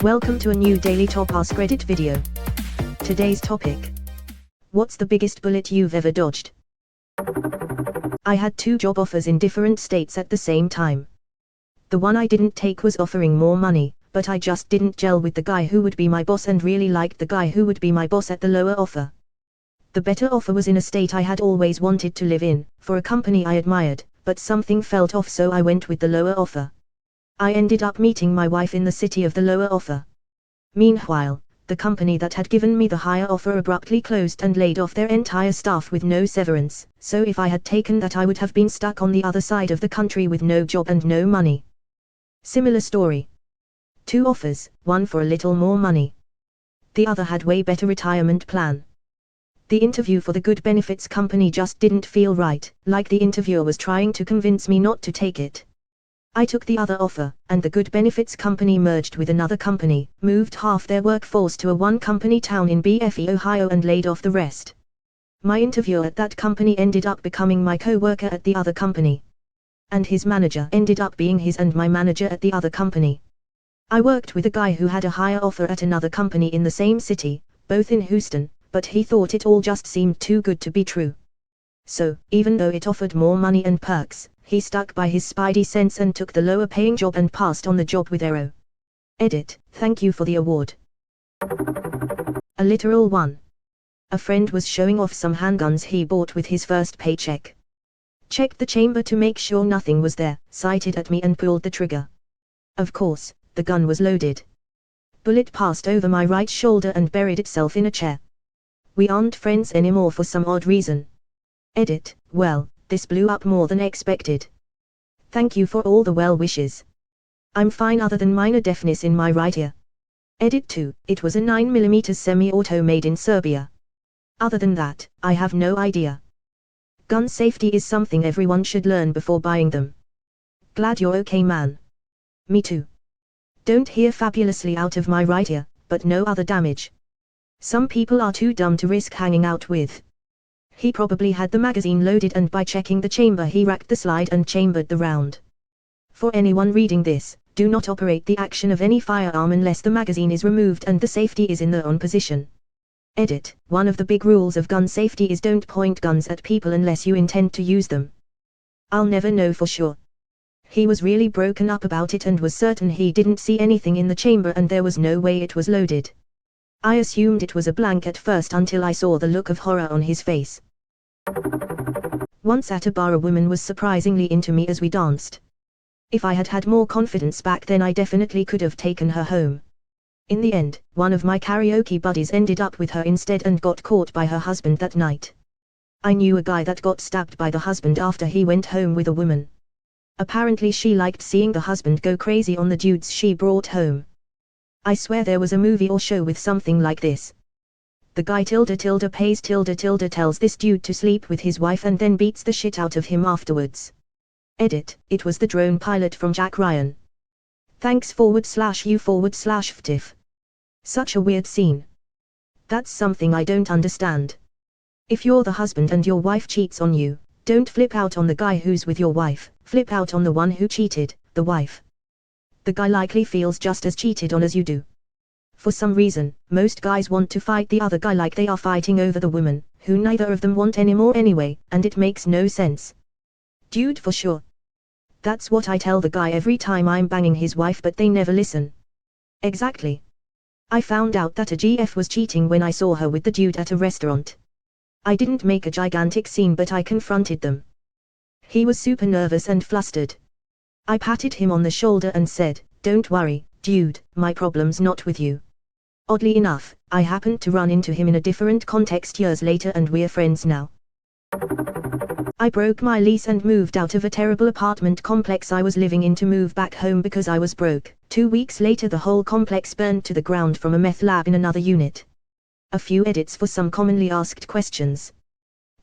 Welcome to a new daily top Askreddit video. Today's topic: what's the biggest bullet you've ever dodged? I had 2 job offers in different states at the same time. The one I didn't take was offering more money, but I just didn't gel with the guy who would be my boss and really liked the guy who would be my boss at the lower offer. The better offer was in a state I had always wanted to live in, for a company I admired, but something felt off, so I went with the lower offer. I ended up meeting my wife in the city of the lower offer. Meanwhile, the company that had given me the higher offer abruptly closed and laid off their entire staff with no severance, so if I had taken that I would have been stuck on the other side of the country with no job and no money. Similar story. 2 offers, one for a little more money. The other had way better retirement plan. The interview for the good benefits company just didn't feel right, like the interviewer was trying to convince me not to take it. I took the other offer, and the good benefits company merged with another company, moved half their workforce to a 1-company town in BFE, Ohio, and laid off the rest. My interviewer at that company ended up becoming my co-worker at the other company. And his manager ended up being his and my manager at the other company. I worked with a guy who had a higher offer at another company in the same city, both in Houston, but he thought it all just seemed too good to be true. So, even though it offered more money and perks, he stuck by his spidey sense and took the lower paying job and passed on the job with arrow. Edit, thank you for the award. A literal one. A friend was showing off some handguns he bought with his first paycheck. Checked the chamber to make sure nothing was there, sighted at me and pulled the trigger. Of course, the gun was loaded. Bullet passed over my right shoulder and buried itself in a chair. We aren't friends anymore for some odd reason. Edit, well, this blew up more than expected. Thank you for all the well wishes. I'm fine other than minor deafness in my right ear. Edit 2, it was a 9mm semi-auto made in Serbia. Other than that, I have no idea. Gun safety is something everyone should learn before buying them. Glad you're okay, man. Me too. Don't hear fabulously out of my right ear, but no other damage. Some people are too dumb to risk hanging out with. He probably had the magazine loaded, and by checking the chamber he racked the slide and chambered the round. For anyone reading this, do not operate the action of any firearm unless the magazine is removed and the safety is in the on position. Edit, one of the big rules of gun safety is don't point guns at people unless you intend to use them. I'll never know for sure. He was really broken up about it and was certain he didn't see anything in the chamber and there was no way it was loaded. I assumed it was a blank at first until I saw the look of horror on his face. Once at a bar, a woman was surprisingly into me as we danced. If I had had more confidence back then, I definitely could have taken her home. In the end, one of my karaoke buddies ended up with her instead and got caught by her husband that night. I knew a guy that got stabbed by the husband after he went home with a woman. Apparently she liked seeing the husband go crazy on the dudes she brought home. I swear there was a movie or show with something like this. The guy pays tells this dude to sleep with his wife and then beats the shit out of him afterwards. Edit, it was the drone pilot from Jack Ryan. Thanks /u/FTIF. Such a weird scene. That's something I don't understand. If you're the husband and your wife cheats on you, don't flip out on the guy who's with your wife, flip out on the one who cheated, the wife. The guy likely feels just as cheated on as you do. For some reason, most guys want to fight the other guy like they are fighting over the woman, who neither of them want anymore anyway, and it makes no sense. Dude, for sure. That's what I tell the guy every time I'm banging his wife, but they never listen. Exactly. I found out that a GF was cheating when I saw her with the dude at a restaurant. I didn't make a gigantic scene, but I confronted them. He was super nervous and flustered. I patted him on the shoulder and said, "Don't worry, dude, my problem's not with you." Oddly enough, I happened to run into him in a different context years later and we're friends now. I broke my lease and moved out of a terrible apartment complex I was living in to move back home because I was broke. 2 weeks later the whole complex burned to the ground from a meth lab in another unit. A few edits for some commonly asked questions.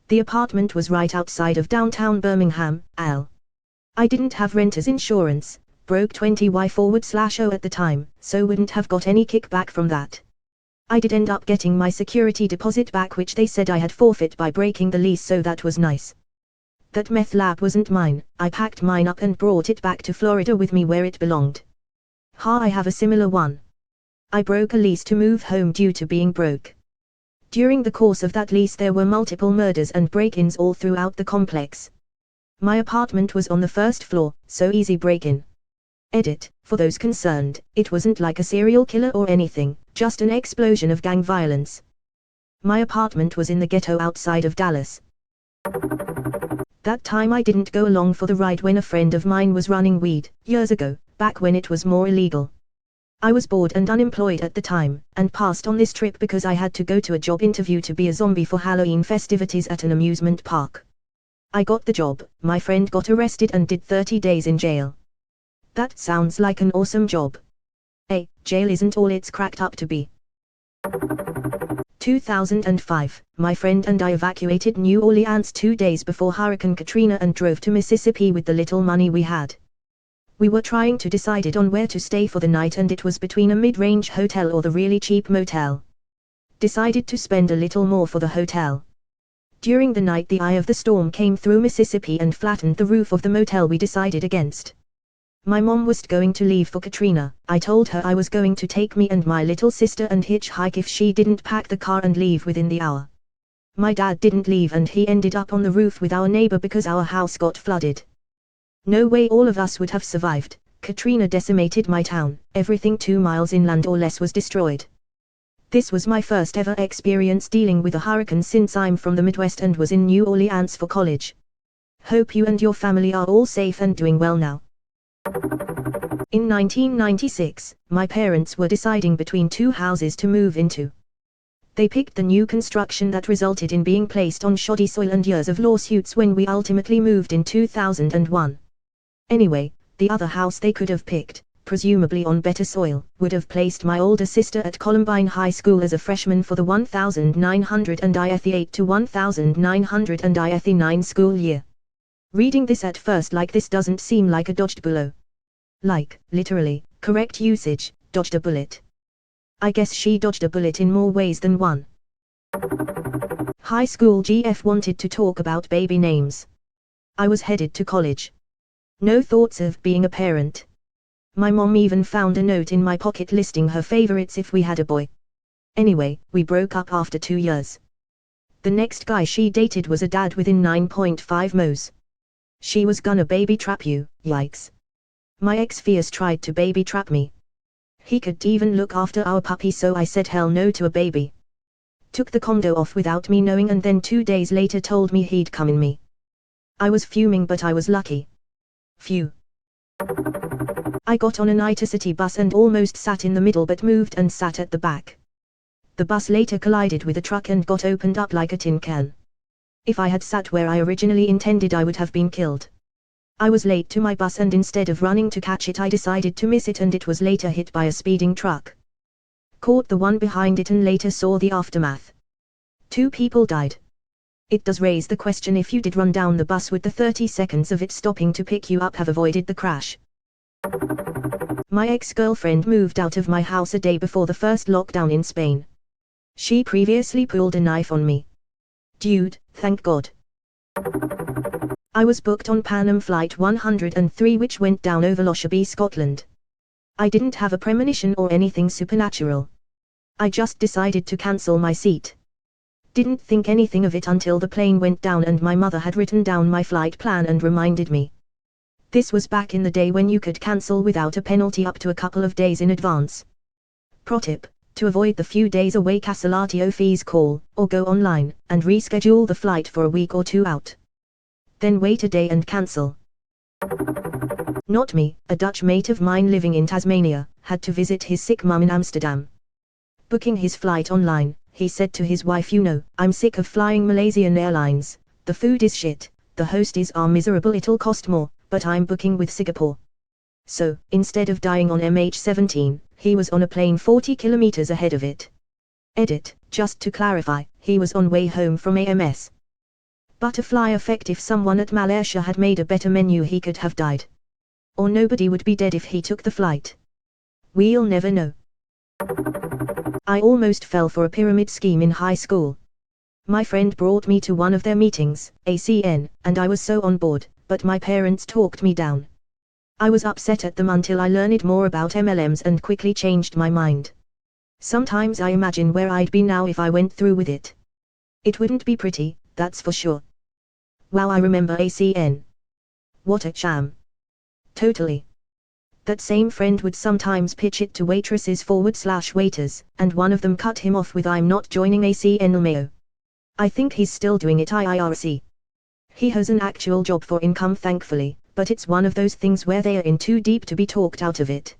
The apartment was right outside of downtown Birmingham, Al. I didn't have renter's insurance, broke 20Y/O at the time, so wouldn't have got any kickback from that. I did end up getting my security deposit back, which they said I had forfeit by breaking the lease, so that was nice. That meth lab wasn't mine. I packed mine up and brought it back to Florida with me where it belonged. I have a similar one. I broke a lease to move home due to being broke. During the course of that lease there were multiple murders and break-ins all throughout the complex. My apartment was on the first floor, so easy break-in. Edit, for those concerned, it wasn't like a serial killer or anything, just an explosion of gang violence. My apartment was in the ghetto outside of Dallas. That time I didn't go along for the ride when a friend of mine was running weed, years ago, back when it was more illegal. I was bored and unemployed at the time, and passed on this trip because I had to go to a job interview to be a zombie for Halloween festivities at an amusement park. I got the job, my friend got arrested and did 30 days in jail. That sounds like an awesome job. Jail isn't all it's cracked up to be. 2005, my friend and I evacuated New Orleans 2 days before Hurricane Katrina and drove to Mississippi with the little money we had. We were trying to decide on where to stay for the night and it was between a mid-range hotel or the really cheap motel. Decided to spend a little more for the hotel. During the night the eye of the storm came through Mississippi and flattened the roof of the motel we decided against. My mom was going to leave for Katrina. I told her I was going to take me and my little sister and hitchhike if she didn't pack the car and leave within the hour. My dad didn't leave and he ended up on the roof with our neighbor because our house got flooded. No way all of us would have survived. Katrina decimated my town. Everything 2 miles inland or less was destroyed. This was my first ever experience dealing with a hurricane since I'm from the Midwest and was in New Orleans for college. Hope you and your family are all safe and doing well now. In 1996, my parents were deciding between 2 houses to move into. They picked the new construction that resulted in being placed on shoddy soil and years of lawsuits when we ultimately moved in 2001. Anyway, the other house they could have picked, presumably on better soil, would have placed my older sister at Columbine High School as a freshman for the 1998 to 1999 school year. Reading this at first like this doesn't seem like a dodged bullet. Like, literally, correct usage, dodged a bullet. I guess she dodged a bullet in more ways than one. High school GF wanted to talk about baby names. I was headed to college. No thoughts of being a parent. My mom even found a note in my pocket listing her favorites if we had a boy. Anyway, we broke up after 2 years. The next guy she dated was a dad within 9.5 mo's. She was gonna baby trap you, yikes. My ex-fierce tried to baby trap me. He could even look after our puppy so I said hell no to a baby. Took the condo off without me knowing and then 2 days later told me he'd come in me. I was fuming but I was lucky. Phew. I got on an intercity bus and almost sat in the middle but moved and sat at the back. The bus later collided with a truck and got opened up like a tin can. If I had sat where I originally intended I would have been killed. I was late to my bus and instead of running to catch it I decided to miss it and it was later hit by a speeding truck. Caught the one behind it and later saw the aftermath. 2 people died. It does raise the question if you did run down the bus would the 30 seconds of it stopping to pick you up have avoided the crash. My ex-girlfriend moved out of my house a day before the first lockdown in Spain. She previously pulled a knife on me. Dude, thank God. I was booked on Pan Am Flight 103 which went down over Losherby, Scotland. I didn't have a premonition or anything supernatural. I just decided to cancel my seat. Didn't think anything of it until the plane went down and my mother had written down my flight plan and reminded me. This was back in the day when you could cancel without a penalty up to a couple of days in advance. Pro tip: to avoid the few days away cancellation fees, call, or go online, and reschedule the flight for a week or 2 out. Then wait a day and cancel. Not me, a Dutch mate of mine living in Tasmania, had to visit his sick mum in Amsterdam. Booking his flight online, he said to his wife, "You know, I'm sick of flying Malaysian Airlines, the food is shit, the hostess are miserable, it'll cost more, but I'm booking with Singapore." So, instead of dying on MH17, he was on a plane 40 kilometers ahead of it. Edit, just to clarify, he was on way home from AMS. Butterfly effect: if someone at Malaysia had made a better menu he could have died. Or nobody would be dead if he took the flight. We'll never know. I almost fell for a pyramid scheme in high school. My friend brought me to one of their meetings, ACN, and I was so on board, but my parents talked me down. I was upset at them until I learned more about MLMs and quickly changed my mind. Sometimes I imagine where I'd be now if I went through with it. It wouldn't be pretty, that's for sure. Wow, I remember ACN. What a sham. Totally. That same friend would sometimes pitch it to waitresses/waiters, and one of them cut him off with "I'm not joining ACN LMAO. I think he's still doing it IRC. He has an actual job for income thankfully, but it's one of those things where they are in too deep to be talked out of it.